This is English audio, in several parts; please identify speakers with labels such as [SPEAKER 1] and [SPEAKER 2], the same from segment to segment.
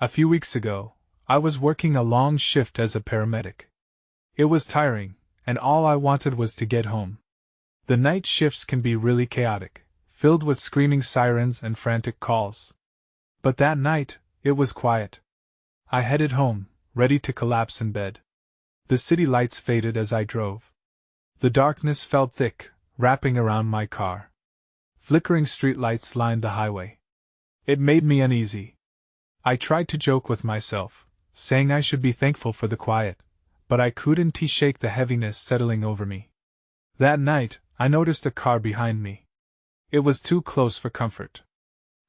[SPEAKER 1] A few weeks ago, I was working a long shift as a paramedic. It was tiring, and all I wanted was to get home. The night shifts can be really chaotic, filled with screaming sirens and frantic calls. But that night, it was quiet. I headed home, ready to collapse in bed. The city lights faded as I drove. The darkness felt thick, wrapping around my car. Flickering streetlights lined the highway. It made me uneasy. I tried to joke with myself, saying I should be thankful for the quiet, but I couldn't shake the heaviness settling over me. That night, I noticed a car behind me. It was too close for comfort.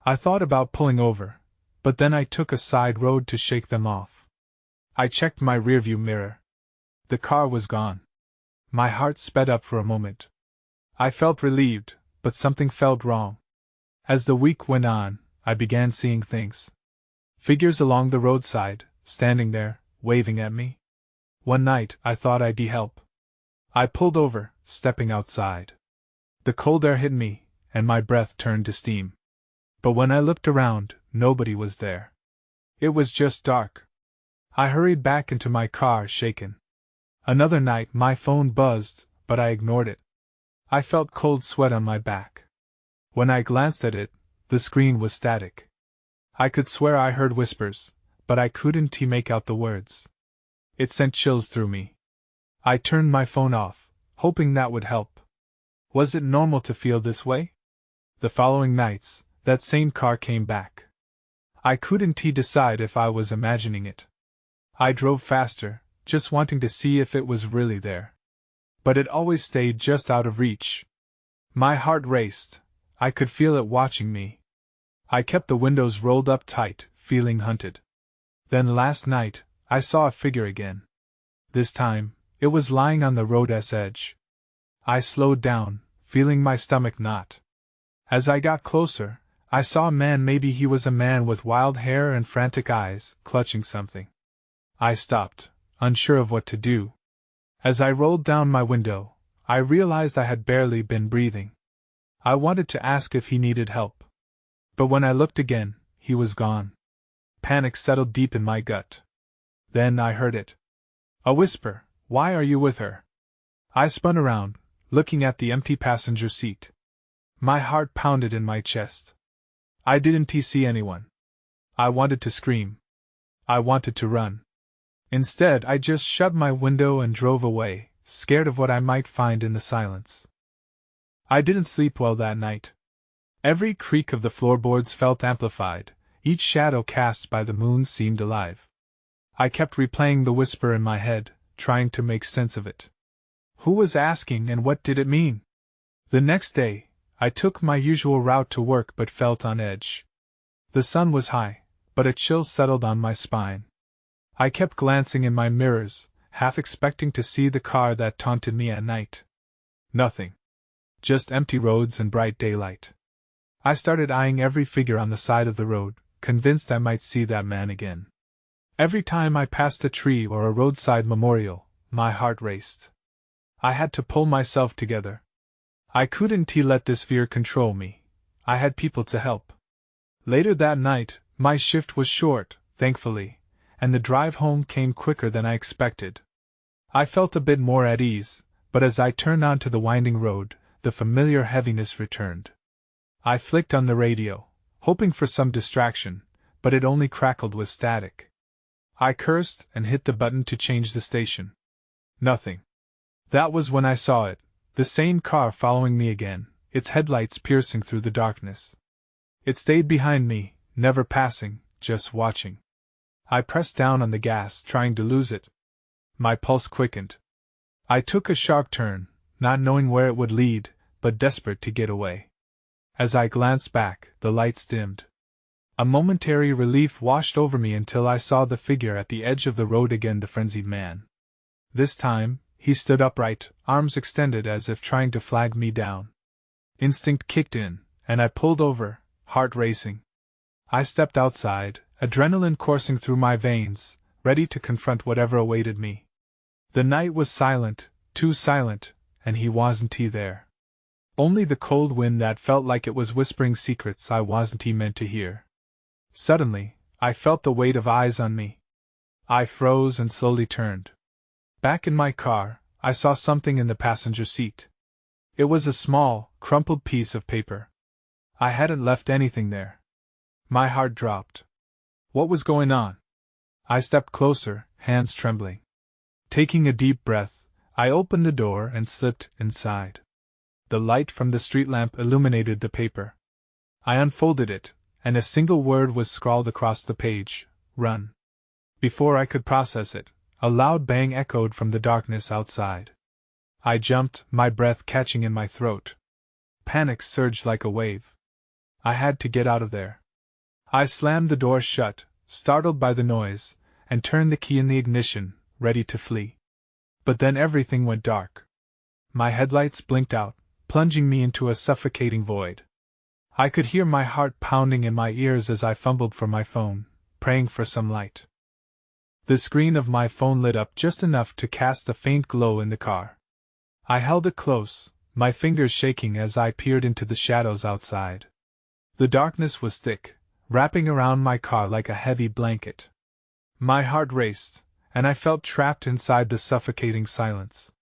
[SPEAKER 1] I thought about pulling over, but then I took a side road to shake them off. I checked my rearview mirror. The car was gone. My heart sped up for a moment. I felt relieved, but something felt wrong. As the week went on, I began seeing things. Figures along the roadside, standing there, waving at me. One night, I thought I'd help. I pulled over, stepping outside. The cold air hit me, and my breath turned to steam. But when I looked around, nobody was there. It was just dark. I hurried back into my car, shaken. Another night, my phone buzzed, but I ignored it. I felt cold sweat on my back. When I glanced at it, the screen was static. I could swear I heard whispers, but I couldn't make out the words. It sent chills through me. I turned my phone off, hoping that would help. Was it normal to feel this way? The following nights, that same car came back. I couldn't decide if I was imagining it. I drove faster, just wanting to see if it was really there. But it always stayed just out of reach. My heart raced. I could feel it watching me. I kept the windows rolled up tight, feeling hunted. Then last night, I saw a figure again. This time, it was lying on the road's edge. I slowed down, feeling my stomach knot. As I got closer, I saw a man. Maybe he was a man with wild hair and frantic eyes, clutching something. I stopped, unsure of what to do. As I rolled down my window, I realized I had barely been breathing. I wanted to ask if he needed help. But when I looked again, he was gone. Panic settled deep in my gut. Then I heard it. A whisper, "Why are you with her?" I spun around, looking at the empty passenger seat. My heart pounded in my chest. I didn't see anyone. I wanted to scream. I wanted to run. Instead, I just shut my window and drove away, scared of what I might find in the silence. I didn't sleep well that night. Every creak of the floorboards felt amplified, each shadow cast by the moon seemed alive. I kept replaying the whisper in my head, trying to make sense of it. Who was asking and what did it mean? The next day, I took my usual route to work but felt on edge. The sun was high, but a chill settled on my spine. I kept glancing in my mirrors, half expecting to see the car that taunted me at night. Nothing. Just empty roads and bright daylight. I started eyeing every figure on the side of the road, convinced I might see that man again. Every time I passed a tree or a roadside memorial, my heart raced. I had to pull myself together. I couldn't let this fear control me. I had people to help. Later that night, my shift was short, thankfully, and the drive home came quicker than I expected. I felt a bit more at ease, but as I turned onto the winding road, the familiar heaviness returned. I flicked on the radio, hoping for some distraction, but it only crackled with static. I cursed and hit the button to change the station. Nothing. That was when I saw it, the same car following me again, its headlights piercing through the darkness. It stayed behind me, never passing, just watching. I pressed down on the gas, trying to lose it. My pulse quickened. I took a sharp turn, not knowing where it would lead, but desperate to get away. As I glanced back, the lights dimmed. A momentary relief washed over me until I saw the figure at the edge of the road again, the frenzied man. This time, he stood upright, arms extended as if trying to flag me down. Instinct kicked in, and I pulled over, heart racing. I stepped outside, adrenaline coursing through my veins, ready to confront whatever awaited me. The night was silent, too silent, and he wasn't there. Only the cold wind that felt like it was whispering secrets I wasn't meant to hear. Suddenly, I felt the weight of eyes on me. I froze and slowly turned. Back in my car, I saw something in the passenger seat. It was a small, crumpled piece of paper. I hadn't left anything there. My heart dropped. What was going on? I stepped closer, hands trembling. Taking a deep breath, I opened the door and slipped inside. The light from the street lamp illuminated the paper. I unfolded it, and a single word was scrawled across the page: run. Before I could process it, a loud bang echoed from the darkness outside. I jumped, my breath catching in my throat. Panic surged like a wave. I had to get out of there. I slammed the door shut, startled by the noise, and turned the key in the ignition, ready to flee. But then everything went dark. My headlights blinked out, plunging me into a suffocating void. I could hear my heart pounding in my ears as I fumbled for my phone, praying for some light. The screen of my phone lit up just enough to cast a faint glow in the car. I held it close, my fingers shaking as I peered into the shadows outside. The darkness was thick, wrapping around my car like a heavy blanket. My heart raced, and I felt trapped inside the suffocating silence.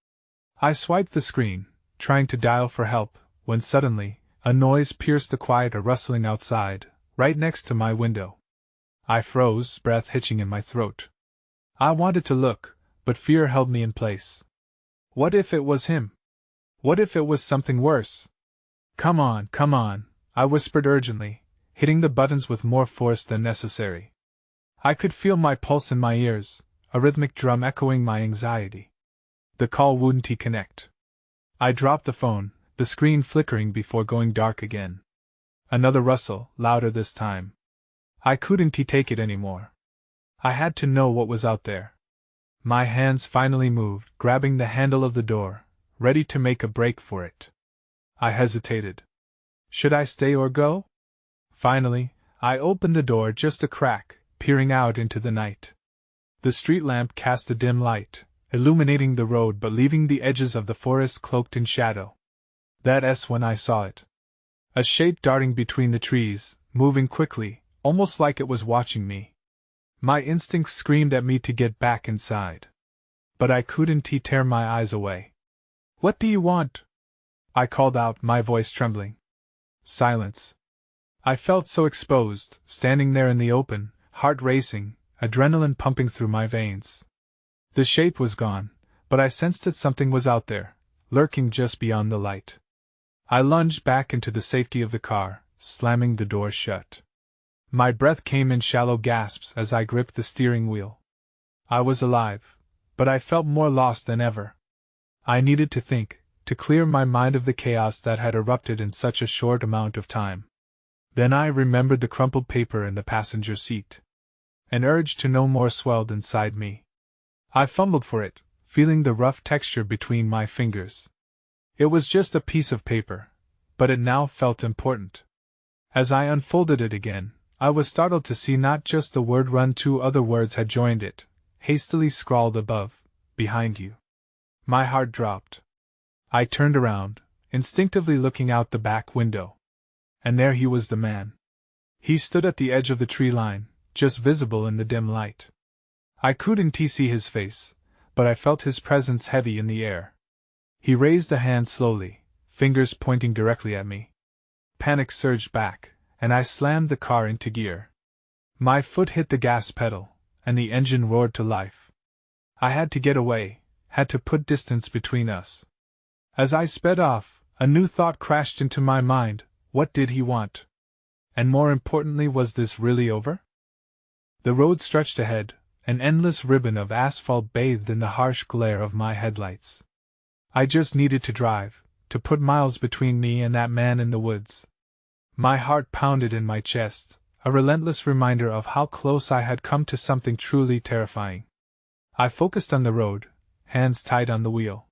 [SPEAKER 1] I swiped the screen, trying to dial for help, when suddenly, a noise pierced the quiet, a rustling outside, right next to my window. I froze, breath hitching in my throat. I wanted to look, but fear held me in place. What if it was him? What if it was something worse? Come on, I whispered urgently, hitting the buttons with more force than necessary. I could feel my pulse in my ears, a rhythmic drum echoing my anxiety. The call wouldn't connect. I dropped the phone, the screen flickering before going dark again. Another rustle, louder this time. I couldn't take it anymore. I had to know what was out there. My hands finally moved, grabbing the handle of the door, ready to make a break for it. I hesitated. Should I stay or go? Finally, I opened the door just a crack, peering out into the night. The street lamp cast a dim light, illuminating the road but leaving the edges of the forest cloaked in shadow. That's when I saw it. A shape darting between the trees, moving quickly, almost like it was watching me. My instincts screamed at me to get back inside. But I couldn't tear my eyes away. What do you want? I called out, my voice trembling. Silence. I felt so exposed, standing there in the open, heart racing, adrenaline pumping through my veins. The shape was gone, but I sensed that something was out there, lurking just beyond the light. I lunged back into the safety of the car, slamming the door shut. My breath came in shallow gasps as I gripped the steering wheel. I was alive, but I felt more lost than ever. I needed to think, to clear my mind of the chaos that had erupted in such a short amount of time. Then I remembered the crumpled paper in the passenger seat. An urge to know more swelled inside me. I fumbled for it, feeling the rough texture between my fingers. It was just a piece of paper, but it now felt important. As I unfolded it again, I was startled to see not just the word run, 2 other words had joined it, hastily scrawled above, behind you. My heart dropped. I turned around, instinctively looking out the back window. And there he was, the man. He stood at the edge of the tree line, just visible in the dim light. I couldn't see his face, but I felt his presence heavy in the air. He raised a hand slowly, fingers pointing directly at me. Panic surged back, and I slammed the car into gear. My foot hit the gas pedal, and the engine roared to life. I had to get away, had to put distance between us. As I sped off, a new thought crashed into my mind: what did he want? And more importantly, was this really over? The road stretched ahead, an endless ribbon of asphalt bathed in the harsh glare of my headlights. I just needed to drive, to put miles between me and that man in the woods. My heart pounded in my chest, a relentless reminder of how close I had come to something truly terrifying. I focused on the road, hands tight on the wheel.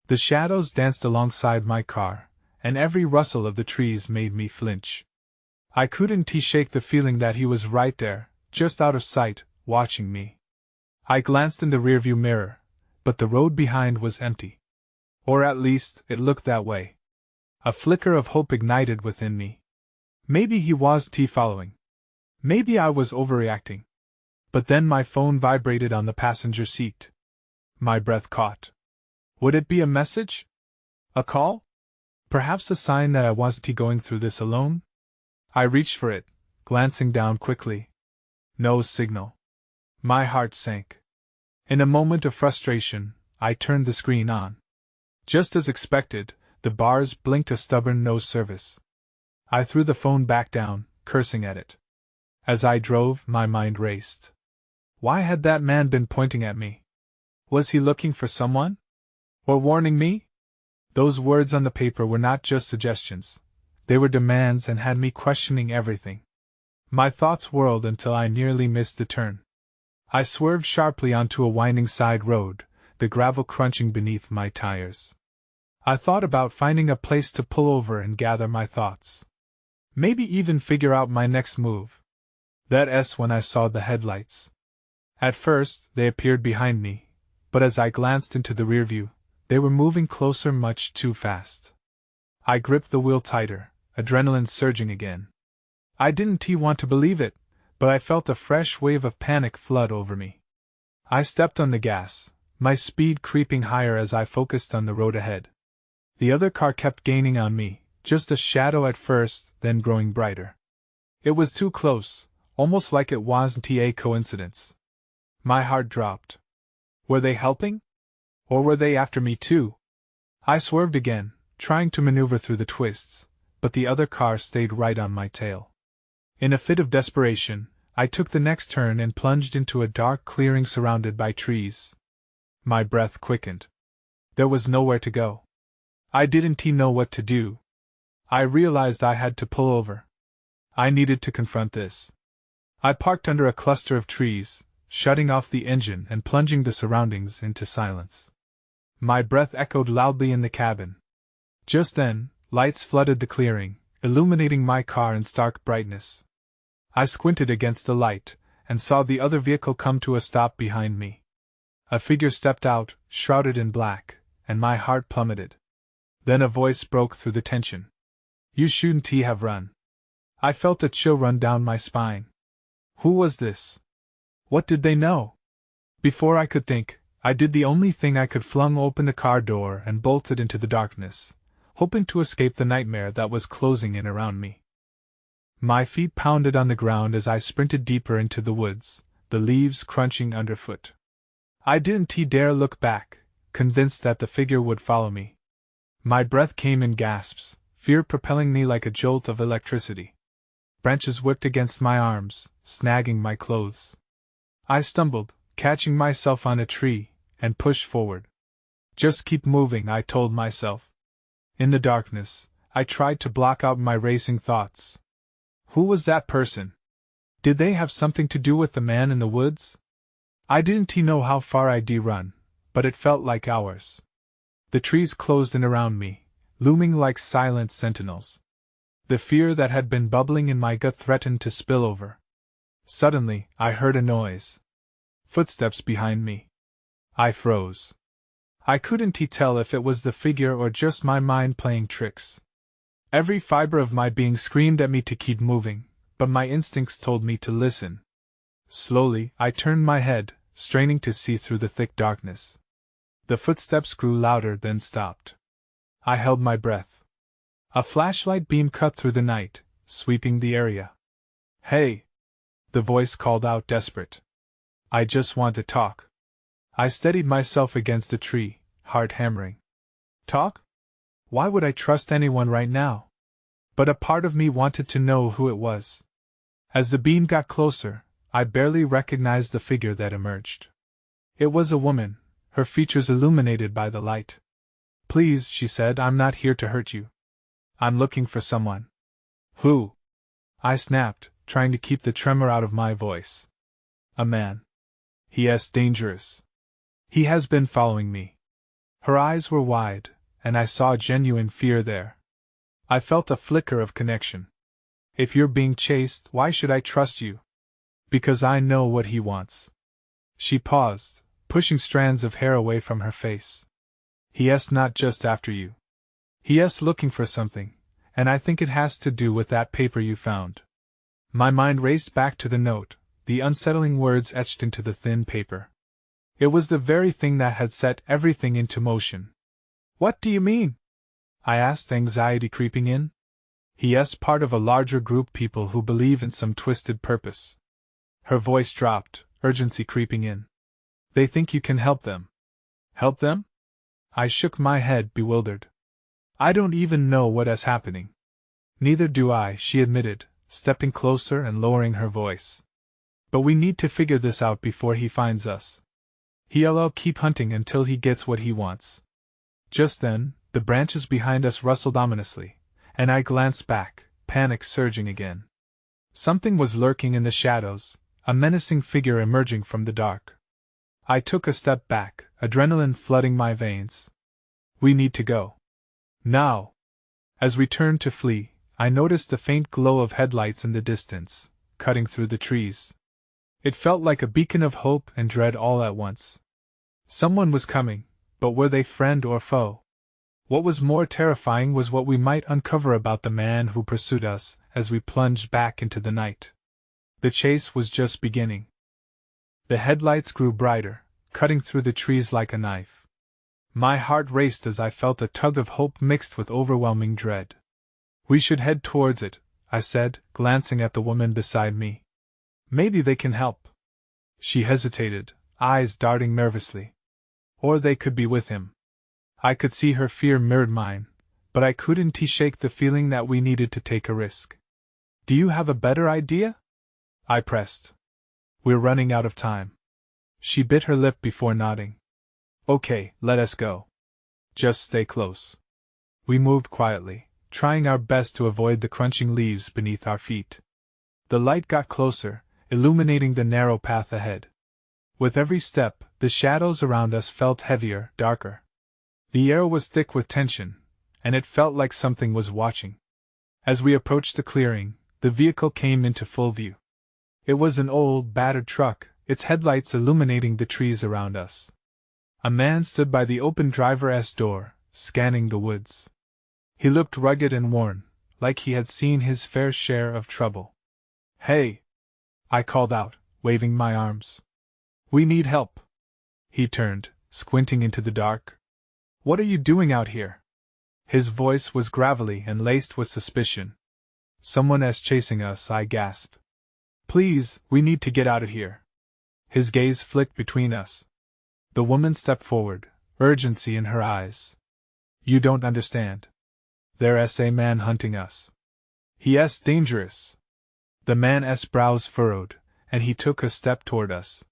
[SPEAKER 1] The shadows danced alongside my car, and every rustle of the trees made me flinch. I couldn't shake the feeling that he was right there, just out of sight, watching me. I glanced in the rearview mirror, but the road behind was empty. Or at least, it looked that way. A flicker of hope ignited within me. Maybe he was following. Maybe I was overreacting. But then my phone vibrated on the passenger seat. My breath caught. Would it be a message? A call? Perhaps a sign that I wasn't going through this alone? I reached for it, glancing down quickly. No signal. My heart sank. In a moment of frustration, I turned the screen on. Just as expected, the bars blinked a stubborn no service. I threw the phone back down, cursing at it. As I drove, my mind raced. Why had that man been pointing at me? Was he looking for someone? Or warning me? Those words on the paper were not just suggestions. They were demands and had me questioning everything. My thoughts whirled until I nearly missed the turn. I swerved sharply onto a winding side road, the gravel crunching beneath my tires. I thought about finding a place to pull over and gather my thoughts. Maybe even figure out my next move. That's when I saw the headlights. At first, they appeared behind me, but as I glanced into the rear view, they were moving closer much too fast. I gripped the wheel tighter, adrenaline surging again. I didn't want to believe it, but I felt a fresh wave of panic flood over me. I stepped on the gas, my speed creeping higher as I focused on the road ahead. The other car kept gaining on me, just a shadow at first, then growing brighter. It was too close, almost like it wasn't a coincidence. My heart dropped. Were they helping? Or were they after me too? I swerved again, trying to maneuver through the twists, but the other car stayed right on my tail. In a fit of desperation, I took the next turn and plunged into a dark clearing surrounded by trees. My breath quickened. There was nowhere to go. I didn't know what to do. I realized I had to pull over. I needed to confront this. I parked under a cluster of trees, shutting off the engine and plunging the surroundings into silence. My breath echoed loudly in the cabin. Just then, lights flooded the clearing, illuminating my car in stark brightness. I squinted against the light, and saw the other vehicle come to a stop behind me. A figure stepped out, shrouded in black, and my heart plummeted. Then a voice broke through the tension. You shouldn't have run. I felt a chill run down my spine. Who was this? What did they know? Before I could think, I did the only thing I could, flung open the car door and bolted into the darkness, hoping to escape the nightmare that was closing in around me. My feet pounded on the ground as I sprinted deeper into the woods, the leaves crunching underfoot. I didn't dare look back, convinced that the figure would follow me. My breath came in gasps, fear propelling me like a jolt of electricity. Branches whipped against my arms, snagging my clothes. I stumbled, catching myself on a tree, and pushed forward. Just keep moving, I told myself. In the darkness, I tried to block out my racing thoughts. Who was that person? Did they have something to do with the man in the woods? I didn't know how far I'd run, but it felt like hours. The trees closed in around me, looming like silent sentinels. The fear that had been bubbling in my gut threatened to spill over. Suddenly, I heard a noise. Footsteps behind me. I froze. I couldn't tell if it was the figure or just my mind playing tricks. Every fiber of my being screamed at me to keep moving, but my instincts told me to listen. Slowly, I turned my head, straining to see through the thick darkness. The footsteps grew louder, then stopped. I held my breath. A flashlight beam cut through the night, sweeping the area. Hey! The voice called out, desperate. I just want to talk. I steadied myself against the tree, heart hammering. Talk? Why would I trust anyone right now? But a part of me wanted to know who it was. As the beam got closer, I barely recognized the figure that emerged. It was a woman, her features illuminated by the light. Please, she said, I'm not here to hurt you. I'm looking for someone. Who? I snapped, trying to keep the tremor out of my voice. A man. He is dangerous. He has been following me. Her eyes were wide, and I saw genuine fear there. I felt a flicker of connection. If you're being chased, why should I trust you? Because I know what he wants. She paused, pushing strands of hair away from her face. He is not just after you. He is looking for something, and I think it has to do with that paper you found. My mind raced back to the note, the unsettling words etched into the thin paper. It was the very thing that had set everything into motion. "What do you mean?" I asked, anxiety creeping in. "He's part of a larger group, people who believe in some twisted purpose." Her voice dropped, urgency creeping in. "They think you can help them." "Help them?" I shook my head, bewildered. "I don't even know what is happening." "Neither do I," she admitted, stepping closer and lowering her voice. "But we need to figure this out before he finds us. He'll keep hunting until he gets what he wants." Just then, the branches behind us rustled ominously, and I glanced back, panic surging again. Something was lurking in the shadows, a menacing figure emerging from the dark. I took a step back, adrenaline flooding my veins. "We need to go. Now!" As we turned to flee, I noticed the faint glow of headlights in the distance, cutting through the trees. It felt like a beacon of hope and dread all at once. Someone was coming, but were they friend or foe? What was more terrifying was what we might uncover about the man who pursued us as we plunged back into the night. The chase was just beginning. The headlights grew brighter, cutting through the trees like a knife. My heart raced as I felt a tug of hope mixed with overwhelming dread. "We should head towards it," I said, glancing at the woman beside me. "Maybe they can help." She hesitated, eyes darting nervously. "Or they could be with him." I could see her fear mirrored mine, but I couldn't shake the feeling that we needed to take a risk. "Do you have a better idea?" I pressed. "We're running out of time." She bit her lip before nodding. "Okay, let us go. Just stay close." We moved quietly, trying our best to avoid the crunching leaves beneath our feet. The light got closer, illuminating the narrow path ahead. With every step, the shadows around us felt heavier, darker. The air was thick with tension, and it felt like something was watching. As we approached the clearing, the vehicle came into full view. It was an old, battered truck, its headlights illuminating the trees around us. A man stood by the open driver's door, scanning the woods. He looked rugged and worn, like he had seen his fair share of trouble. "Hey!" I called out, waving my arms. "We need help." He turned, squinting into the dark. "What are you doing out here?" His voice was gravelly and laced with suspicion. "Someone is chasing us," I gasped. "Please, we need to get out of here." His gaze flicked between us. The woman stepped forward, urgency in her eyes. "You don't understand. There's a man hunting us. He's dangerous." The man's brows furrowed, and he took a step toward us.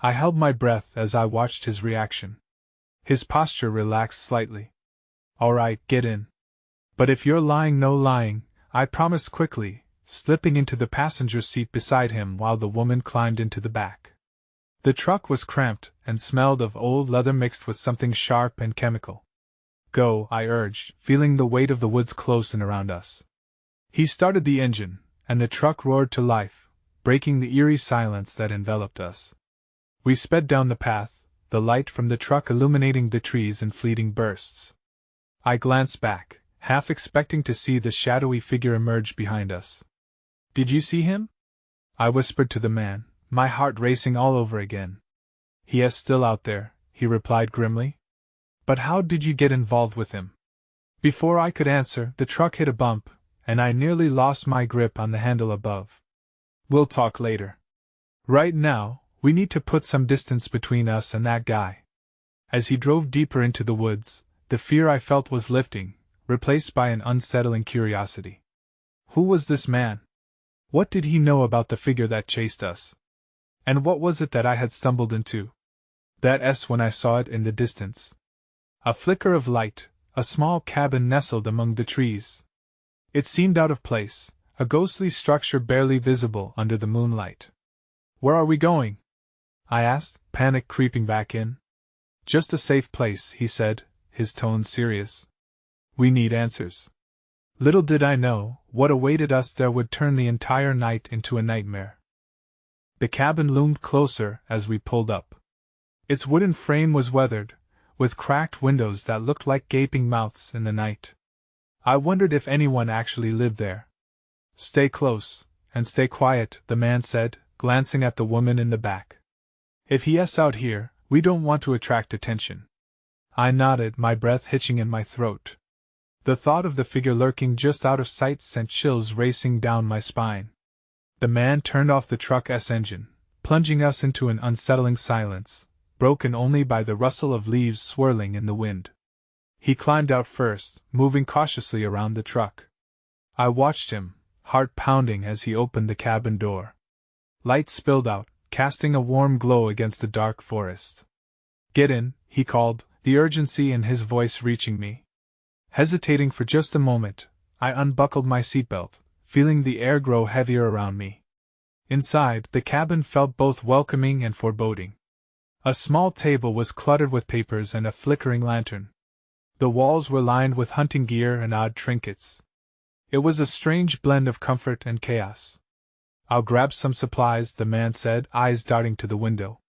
[SPEAKER 1] I held my breath as I watched his reaction. His posture relaxed slightly. "All right, get in. But if you're lying, no lying," I promised quickly, slipping into the passenger seat beside him while the woman climbed into the back. The truck was cramped and smelled of old leather mixed with something sharp and chemical. "Go," I urged, feeling the weight of the woods close in around us. He started the engine, and the truck roared to life, breaking the eerie silence that enveloped us. We sped down the path, the light from the truck illuminating the trees in fleeting bursts. I glanced back, half expecting to see the shadowy figure emerge behind us. "Did you see him?" I whispered to the man, my heart racing all over again. "He is still out there," he replied grimly. "But how did you get involved with him?" Before I could answer, the truck hit a bump, and I nearly lost my grip on the handle above. "We'll talk later. Right now, we need to put some distance between us and that guy." As he drove deeper into the woods, the fear I felt was lifting, replaced by an unsettling curiosity. Who was this man? What did he know about the figure that chased us? And what was it that I had stumbled into? That S when I saw it in the distance. A flicker of light, a small cabin nestled among the trees. It seemed out of place, a ghostly structure barely visible under the moonlight. "Where are we going?" I asked, panic creeping back in. "Just a safe place," he said, his tone serious. "We need answers." Little did I know, what awaited us there would turn the entire night into a nightmare. The cabin loomed closer as we pulled up. Its wooden frame was weathered, with cracked windows that looked like gaping mouths in the night. I wondered if anyone actually lived there. "Stay close," and stay quiet, the man said, glancing at the woman in the back. If he's out here, we don't want to attract attention. I nodded, my breath hitching in my throat. The thought of the figure lurking just out of sight sent chills racing down my spine. The man turned off the truck's engine, plunging us into an unsettling silence, broken only by the rustle of leaves swirling in the wind. He climbed out first, moving cautiously around the truck. I watched him, heart pounding as he opened the cabin door. Light spilled out, casting a warm glow against the dark forest. "Get in," he called, the urgency in his voice reaching me. Hesitating for just a moment, I unbuckled my seatbelt, feeling the air grow heavier around me. Inside, the cabin felt both welcoming and foreboding. A small table was cluttered with papers and a flickering lantern. The walls were lined with hunting gear and odd trinkets. It was a strange blend of comfort and chaos. "I'll grab some supplies," the man said, eyes darting to the window.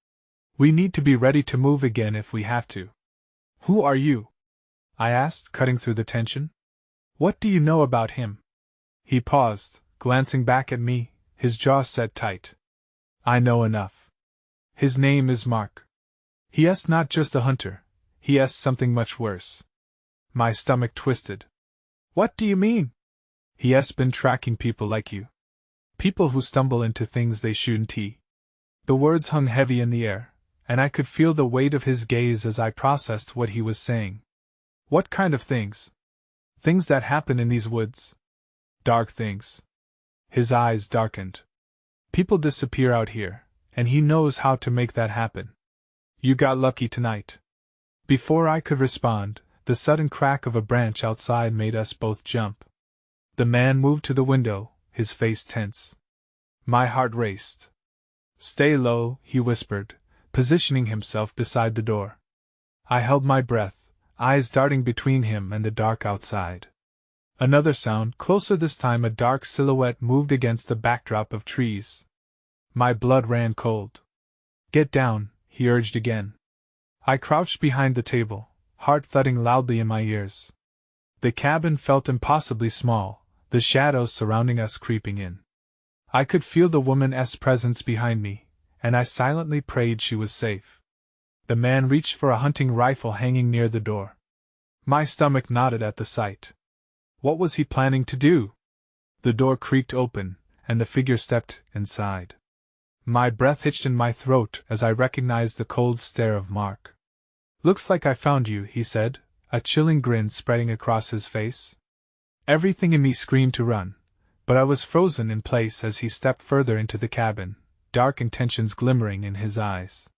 [SPEAKER 1] "We need to be ready to move again if we have to." "Who are you?" I asked, cutting through the tension. "What do you know about him?" He paused, glancing back at me, his jaw set tight. "I know enough. His name is Mark. He's not just a hunter, he's something much worse." My stomach twisted. "What do you mean?" "He's been tracking people like you. People who stumble into things they shouldn't." The words hung heavy in the air, and I could feel the weight of his gaze as I processed what he was saying. "What kind of things?" "Things that happen in these woods. Dark things." His eyes darkened. "People disappear out here, and he knows how to make that happen. You got lucky tonight." Before I could respond, the sudden crack of a branch outside made us both jump. The man moved to the window, his face tense. My heart raced. "Stay low," he whispered, positioning himself beside the door. I held my breath, eyes darting between him and the dark outside. Another sound, closer this time. A dark silhouette moved against the backdrop of trees. My blood ran cold. "Get down," he urged again. I crouched behind the table, heart thudding loudly in my ears. The cabin felt impossibly small, the shadows surrounding us creeping in. I could feel the woman's presence behind me, and I silently prayed she was safe. The man reached for a hunting rifle hanging near the door. My stomach knotted at the sight. What was he planning to do? The door creaked open, and the figure stepped inside. My breath hitched in my throat as I recognized the cold stare of Mark. "Looks like I found you," he said, a chilling grin spreading across his face. Everything in me screamed to run, but I was frozen in place as he stepped further into the cabin, dark intentions glimmering in his eyes.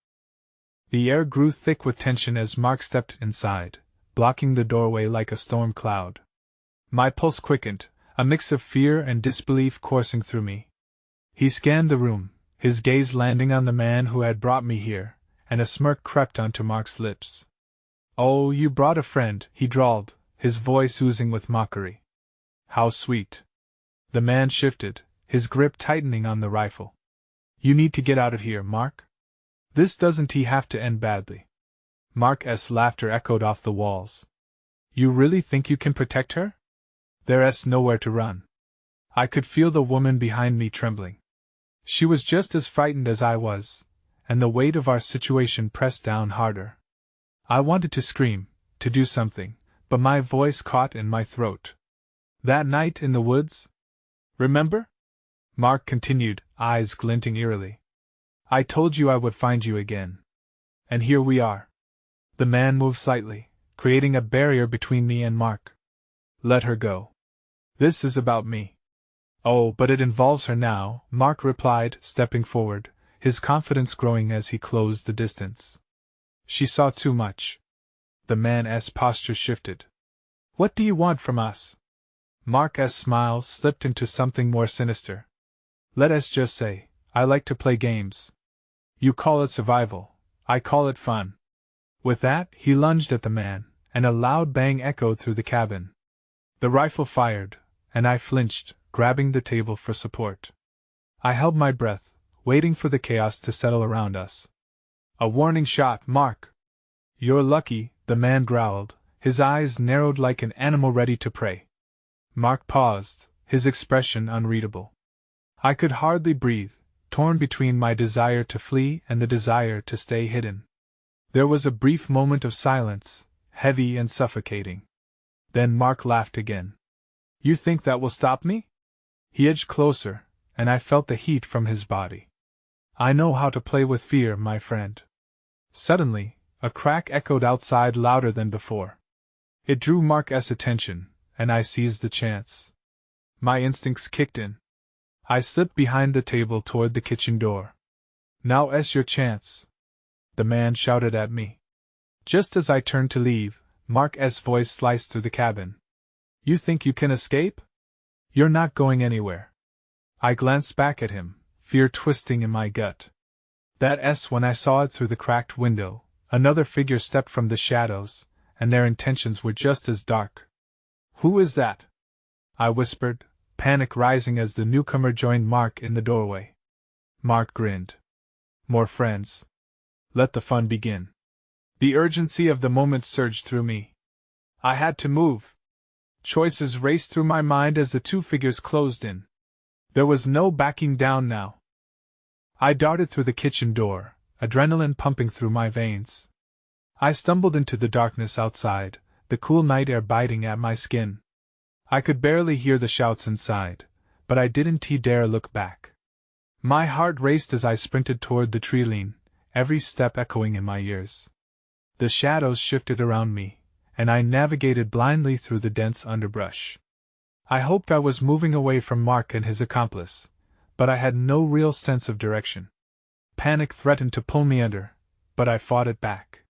[SPEAKER 1] The air grew thick with tension as Mark stepped inside, blocking the doorway like a storm cloud. My pulse quickened, a mix of fear and disbelief coursing through me. He scanned the room, his gaze landing on the man who had brought me here, and a smirk crept onto Mark's lips. "Oh, you brought a friend," he drawled, his voice oozing with mockery. "How sweet." The man shifted, his grip tightening on the rifle. "You need to get out of here, Mark. This doesn't have to end badly." Mark's laughter echoed off the walls. "You really think you can protect her? There's nowhere to run." I could feel the woman behind me trembling. She was just as frightened as I was, and the weight of our situation pressed down harder. I wanted to scream, to do something, but my voice caught in my throat. "That night in the woods? Remember?" Mark continued, eyes glinting eerily. "I told you I would find you again. And here we are." The man moved slightly, creating a barrier between me and Mark. "Let her go. This is about me." "Oh, but it involves her now," Mark replied, stepping forward, his confidence growing as he closed the distance. "She saw too much." The man's posture shifted. "What do you want from us?" Mark's smile slipped into something more sinister. "Let us just say, I like to play games. You call it survival, I call it fun." With that, he lunged at the man, and a loud bang echoed through the cabin. The rifle fired, and I flinched, grabbing the table for support. I held my breath, waiting for the chaos to settle around us. "A warning shot, Mark." "You're lucky," the man growled, his eyes narrowed like an animal ready to prey. Mark paused, his expression unreadable. I could hardly breathe, torn between my desire to flee and the desire to stay hidden. There was a brief moment of silence, heavy and suffocating. Then Mark laughed again. You think that will stop me? He edged closer, and I felt the heat from his body. I know how to play with fear, my friend. Suddenly, a crack echoed outside louder than before. It drew Mark's attention, and I seized the chance. My instincts kicked in. I slipped behind the table toward the kitchen door. Now is your chance, the man shouted at me. Just as I turned to leave, Mark's voice sliced through the cabin. You think you can escape? You're not going anywhere. I glanced back at him, fear twisting in my gut. That's when I saw it through the cracked window. Another figure stepped from the shadows, and their intentions were just as dark. Who is that? I whispered, panic rising as the newcomer joined Mark in the doorway. Mark grinned. More friends. Let the fun begin. The urgency of the moment surged through me. I had to move. Choices raced through my mind as the two figures closed in. There was no backing down now. I darted through the kitchen door, adrenaline pumping through my veins. I stumbled into the darkness outside, the cool night air biting at my skin. I could barely hear the shouts inside, but I didn't dare look back. My heart raced as I sprinted toward the tree line, every step echoing in my ears. The shadows shifted around me, and I navigated blindly through the dense underbrush. I hoped I was moving away from Mark and his accomplice, but I had no real sense of direction. Panic threatened to pull me under, but I fought it back.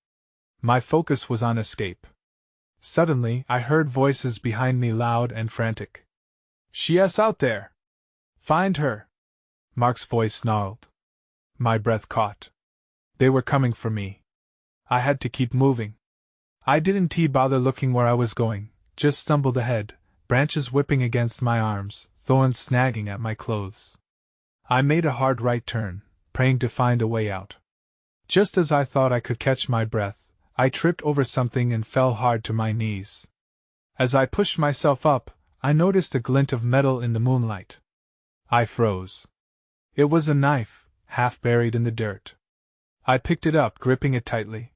[SPEAKER 1] My focus was on escape. Suddenly, I heard voices behind me loud and frantic. She's out there! Find her! Mark's voice snarled. My breath caught. They were coming for me. I had to keep moving. I didn't bother looking where I was going, just stumbled ahead, branches whipping against my arms, thorns snagging at my clothes. I made a hard right turn, praying to find a way out. Just as I thought I could catch my breath, I tripped over something and fell hard to my knees. As I pushed myself up, I noticed a glint of metal in the moonlight. I froze. It was a knife, half buried in the dirt. I picked it up, gripping it tightly.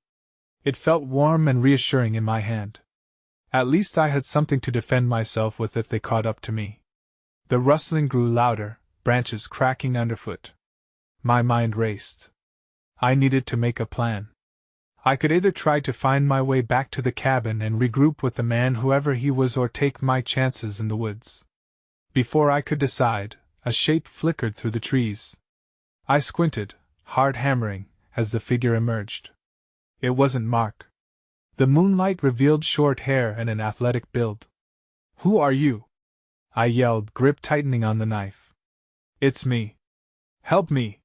[SPEAKER 1] It felt warm and reassuring in my hand. At least I had something to defend myself with if they caught up to me. The rustling grew louder, branches cracking underfoot. My mind raced. I needed to make a plan. I could either try to find my way back to the cabin and regroup with the man whoever he was or take my chances in the woods. Before I could decide, a shape flickered through the trees. I squinted, heart hammering, as the figure emerged. It wasn't Mark. The moonlight revealed short hair and an athletic build. Who are you? I yelled, grip tightening on the knife. It's me. Help me.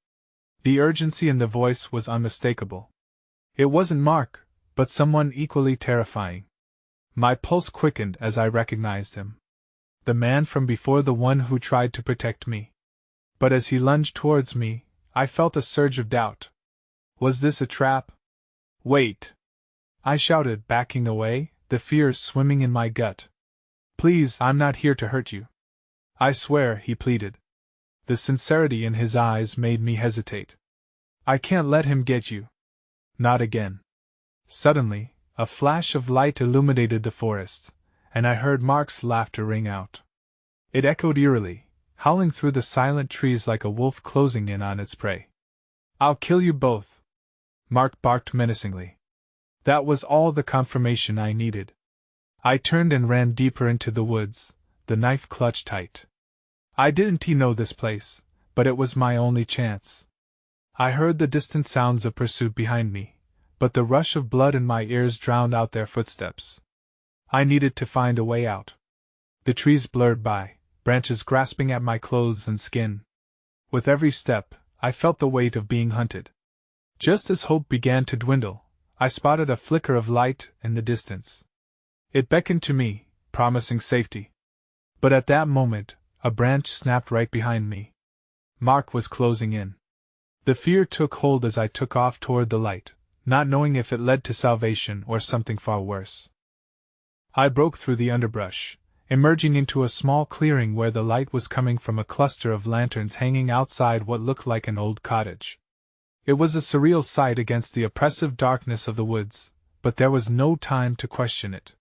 [SPEAKER 1] The urgency in the voice was unmistakable. It wasn't Mark, but someone equally terrifying. My pulse quickened as I recognized him. The man from before, the one who tried to protect me. But as he lunged towards me, I felt a surge of doubt. Was this a trap? Wait! I shouted, backing away, the fear swimming in my gut. Please, I'm not here to hurt you. I swear, he pleaded. The sincerity in his eyes made me hesitate. I can't let him get you. Not again. Suddenly, a flash of light illuminated the forest, and I heard Mark's laughter ring out. It echoed eerily, howling through the silent trees like a wolf closing in on its prey. I'll kill you both, Mark barked menacingly. That was all the confirmation I needed. I turned and ran deeper into the woods, the knife clutched tight. I didn't know this place, but it was my only chance. I heard the distant sounds of pursuit behind me, but the rush of blood in my ears drowned out their footsteps. I needed to find a way out. The trees blurred by, branches grasping at my clothes and skin. With every step, I felt the weight of being hunted. Just as hope began to dwindle, I spotted a flicker of light in the distance. It beckoned to me, promising safety. But at that moment, a branch snapped right behind me. Mark was closing in. The fear took hold as I took off toward the light, not knowing if it led to salvation or something far worse. I broke through the underbrush, emerging into a small clearing where the light was coming from a cluster of lanterns hanging outside what looked like an old cottage. It was a surreal sight against the oppressive darkness of the woods, but there was no time to question it.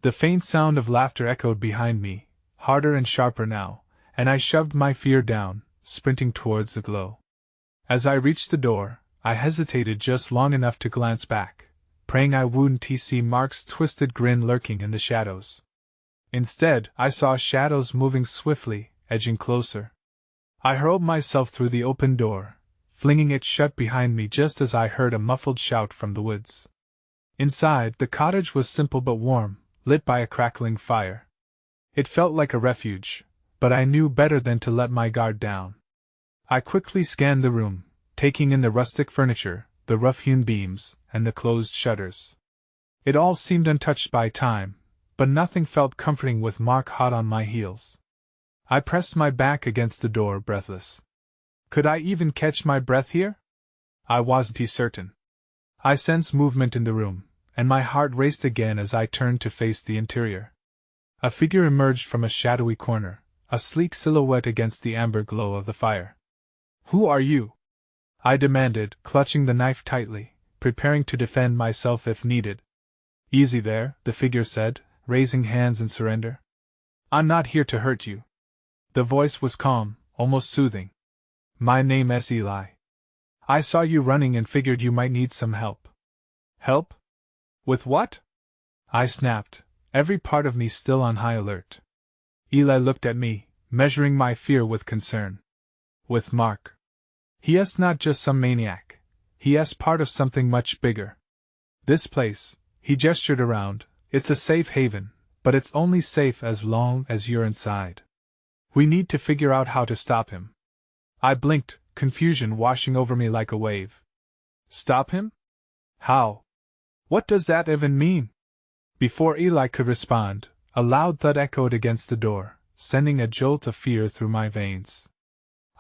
[SPEAKER 1] The faint sound of laughter echoed behind me, harder and sharper now, and I shoved my fear down, sprinting towards the glow. As I reached the door, I hesitated just long enough to glance back, praying I wouldn't see Mark's twisted grin lurking in the shadows. Instead, I saw shadows moving swiftly, edging closer. I hurled myself through the open door, flinging it shut behind me just as I heard a muffled shout from the woods. Inside, the cottage was simple but warm, lit by a crackling fire. It felt like a refuge, but I knew better than to let my guard down. I quickly scanned the room, taking in the rustic furniture, the rough-hewn beams, and the closed shutters. It all seemed untouched by time, but nothing felt comforting with Mark hot on my heels. I pressed my back against the door, breathless. Could I even catch my breath here? I wasn't certain. I sensed movement in the room, and my heart raced again as I turned to face the interior. A figure emerged from a shadowy corner, a sleek silhouette against the amber glow of the fire. "Who are you?" I demanded, clutching the knife tightly, preparing to defend myself if needed. "Easy there," the figure said, raising hands in surrender. "I'm not here to hurt you." The voice was calm, almost soothing. "My name's Eli. I saw you running and figured you might need some help." "Help? With what?" I snapped, every part of me still on high alert. Eli looked at me, measuring my fear with concern. "With Mark. He's not just some maniac. He's part of something much bigger. This place," he gestured around, "it's a safe haven, but it's only safe as long as you're inside. We need to figure out how to stop him." I blinked, confusion washing over me like a wave. "Stop him? How? What does that even mean?" Before Eli could respond, a loud thud echoed against the door, sending a jolt of fear through my veins.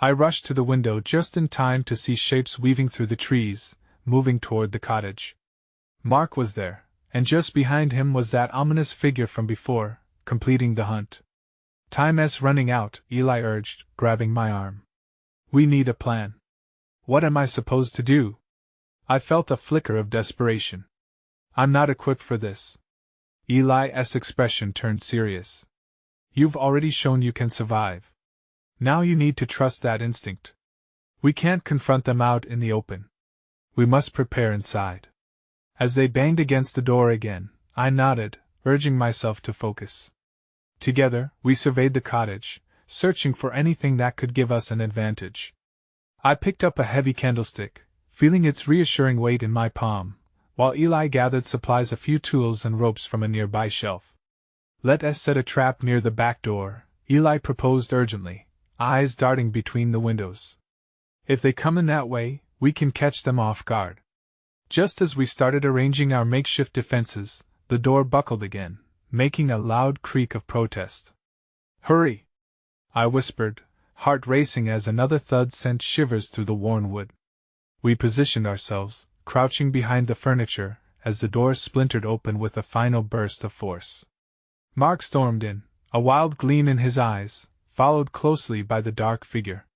[SPEAKER 1] I rushed to the window just in time to see shapes weaving through the trees, moving toward the cottage. Mark was there, and just behind him was that ominous figure from before, completing the hunt. "Time's running out," Eli urged, grabbing my arm. "We need a plan." "What am I supposed to do?" I felt a flicker of desperation. "I'm not equipped for this." Eli's expression turned serious. "You've already shown you can survive. Now you need to trust that instinct. We can't confront them out in the open. We must prepare inside." As they banged against the door again, I nodded, urging myself to focus. Together, we surveyed the cottage, searching for anything that could give us an advantage. I picked up a heavy candlestick, feeling its reassuring weight in my palm, while Eli gathered supplies, a few tools and ropes from a nearby shelf. "Let's set a trap near the back door," Eli proposed urgently, eyes darting between the windows. "If they come in that way, we can catch them off guard." Just as we started arranging our makeshift defenses, the door buckled again, making a loud creak of protest. "Hurry!" I whispered, heart racing as another thud sent shivers through the worn wood. We positioned ourselves, crouching behind the furniture, as the door splintered open with a final burst of force. Mark stormed in, a wild gleam in his eyes, followed closely by the dark figure.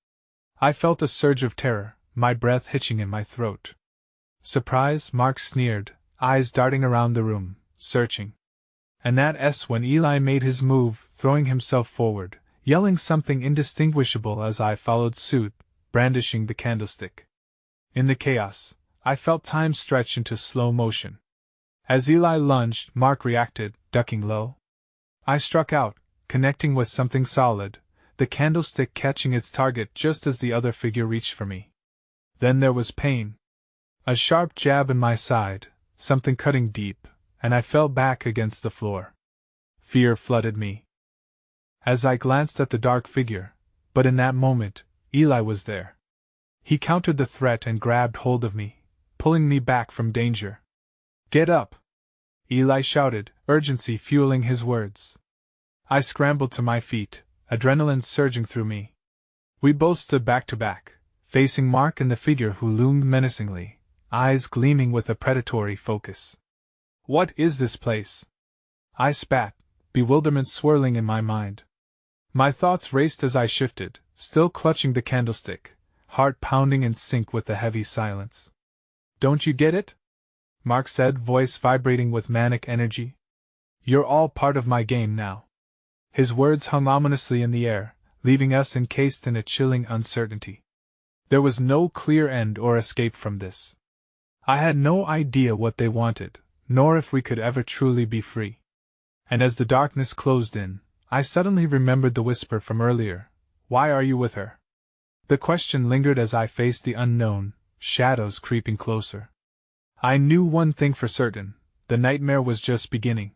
[SPEAKER 1] I felt a surge of terror, my breath hitching in my throat. "Surprise?" Mark sneered, eyes darting around the room, searching. And that's when Eli made his move, throwing himself forward, yelling something indistinguishable as I followed suit, brandishing the candlestick. In the chaos, I felt time stretch into slow motion. As Eli lunged, Mark reacted, ducking low. I struck out, connecting with something solid, the candlestick catching its target just as the other figure reached for me. Then there was pain. A sharp jab in my side, something cutting deep, and I fell back against the floor. Fear flooded me as I glanced at the dark figure, but in that moment, Eli was there. He countered the threat and grabbed hold of me, pulling me back from danger. "Get up!" Eli shouted, urgency fueling his words. I scrambled to my feet, adrenaline surging through me. We both stood back to back, facing Mark and the figure who loomed menacingly, eyes gleaming with a predatory focus. "What is this place?" I spat, bewilderment swirling in my mind. My thoughts raced as I shifted, still clutching the candlestick, heart pounding in sync with the heavy silence. Don't you get it? Mark said, voice vibrating with manic energy. You're all part of my game now. His words hung ominously in the air, leaving us encased in a chilling uncertainty. There was no clear end or escape from this. I had no idea what they wanted, nor if we could ever truly be free. And as the darkness closed in, I suddenly remembered the whisper from earlier. Why are you with her? The question lingered as I faced the unknown, shadows creeping closer. I knew one thing for certain: the nightmare was just beginning.